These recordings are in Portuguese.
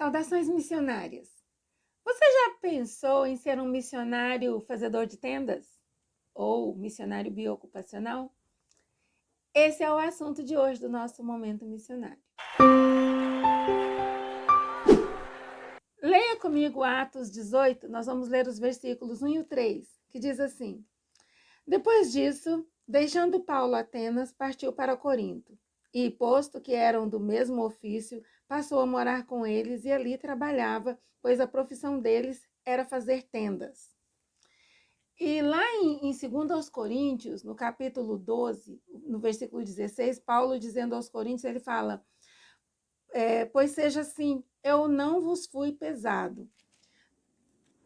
Saudações missionárias! Você já pensou em ser um missionário fazedor de tendas? Ou missionário biocupacional? Esse é o assunto de hoje do nosso Momento Missionário. Leia comigo Atos 18, nós vamos ler os versículos 1 e o 3, que diz assim: Depois disso, deixando Paulo Atenas, partiu para Corinto. E, posto que eram do mesmo ofício, passou a morar com eles e ali trabalhava, pois a profissão deles era fazer tendas. E lá em 2 aos Coríntios, no capítulo 12, no versículo 16, Paulo dizendo aos Coríntios, ele fala, pois seja assim, eu não vos fui pesado.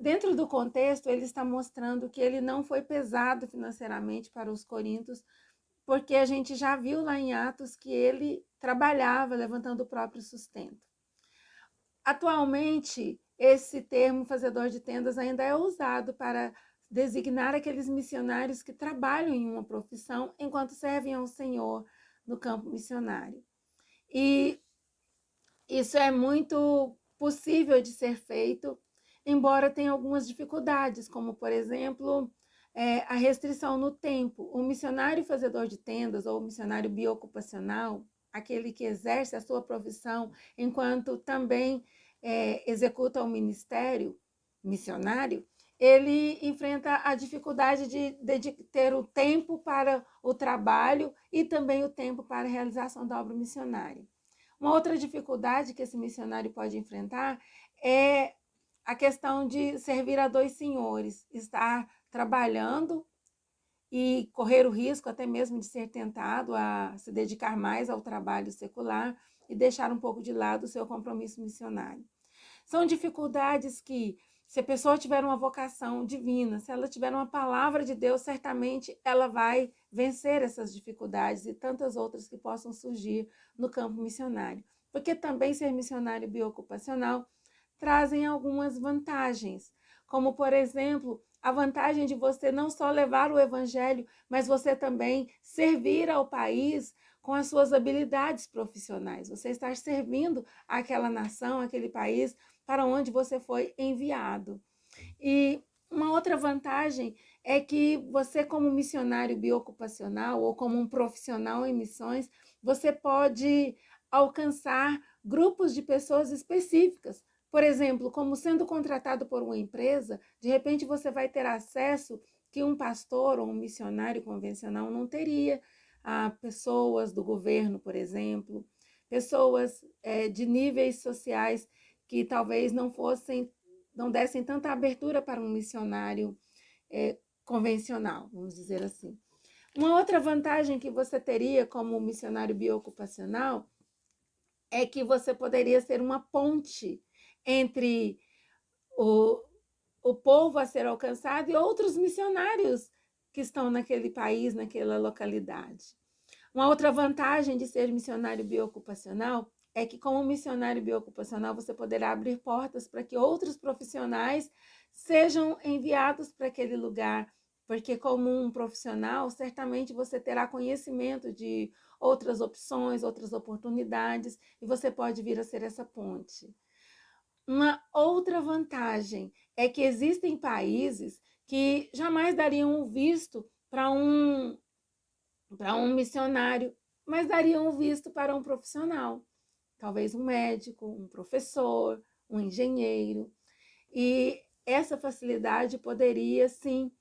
Dentro do contexto, ele está mostrando que ele não foi pesado financeiramente para os coríntios, porque a gente já viu lá em Atos que ele trabalhava levantando o próprio sustento. Atualmente, esse termo fazedor de tendas ainda é usado para designar aqueles missionários que trabalham em uma profissão enquanto servem ao Senhor no campo missionário. E isso é muito possível de ser feito, embora tenha algumas dificuldades, como, por exemplo, a restrição no tempo. O missionário fazedor de tendas ou o missionário biocupacional, aquele que exerce a sua profissão enquanto também executa o ministério missionário, ele enfrenta a dificuldade de ter o tempo para o trabalho e também o tempo para a realização da obra missionária. Uma outra dificuldade que esse missionário pode enfrentar é a questão de servir a dois senhores, estar trabalhando e correr o risco até mesmo de ser tentado a se dedicar mais ao trabalho secular e deixar um pouco de lado o seu compromisso missionário. São dificuldades que, se a pessoa tiver uma vocação divina, se ela tiver uma palavra de Deus, certamente ela vai vencer essas dificuldades e tantas outras que possam surgir no campo missionário. Porque também ser missionário biocupacional trazem algumas vantagens, como, por exemplo, a vantagem de você não só levar o evangelho, mas você também servir ao país com as suas habilidades profissionais. Você estar servindo aquela nação, aquele país para onde você foi enviado. E uma outra vantagem é que você, como missionário biocupacional ou como um profissional em missões, você pode alcançar grupos de pessoas específicas. Por exemplo, como sendo contratado por uma empresa, de repente você vai ter acesso que um pastor ou um missionário convencional não teria, a pessoas do governo, por exemplo, pessoas de níveis sociais que talvez não dessem tanta abertura para um missionário convencional, vamos dizer assim. Uma outra vantagem que você teria como missionário biocupacional é que você poderia ser uma ponte entre o povo a ser alcançado e outros missionários que estão naquele país, naquela localidade. Uma outra vantagem de ser missionário biocupacional é que, como missionário biocupacional, você poderá abrir portas para que outros profissionais sejam enviados para aquele lugar, porque, como um profissional, certamente você terá conhecimento de outras opções, outras oportunidades, e você pode vir a ser essa ponte. Uma outra vantagem é que existem países que jamais dariam o visto para um missionário, mas dariam o visto para um profissional, talvez um médico, um professor, um engenheiro. E essa facilidade poderia, sim,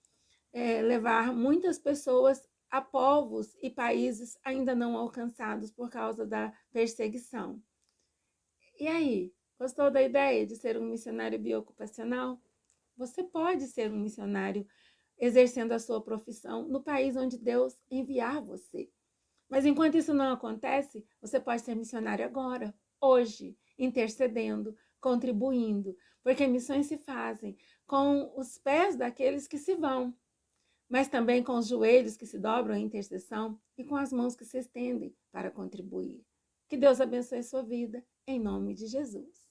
levar muitas pessoas a povos e países ainda não alcançados por causa da perseguição. E aí, gostou da ideia de ser um missionário biocupacional? Você pode ser um missionário exercendo a sua profissão no país onde Deus enviar você. Mas enquanto isso não acontece, você pode ser missionário agora, hoje, intercedendo, contribuindo, porque missões se fazem com os pés daqueles que se vão, mas também com os joelhos que se dobram em intercessão e com as mãos que se estendem para contribuir. Que Deus abençoe sua vida, em nome de Jesus.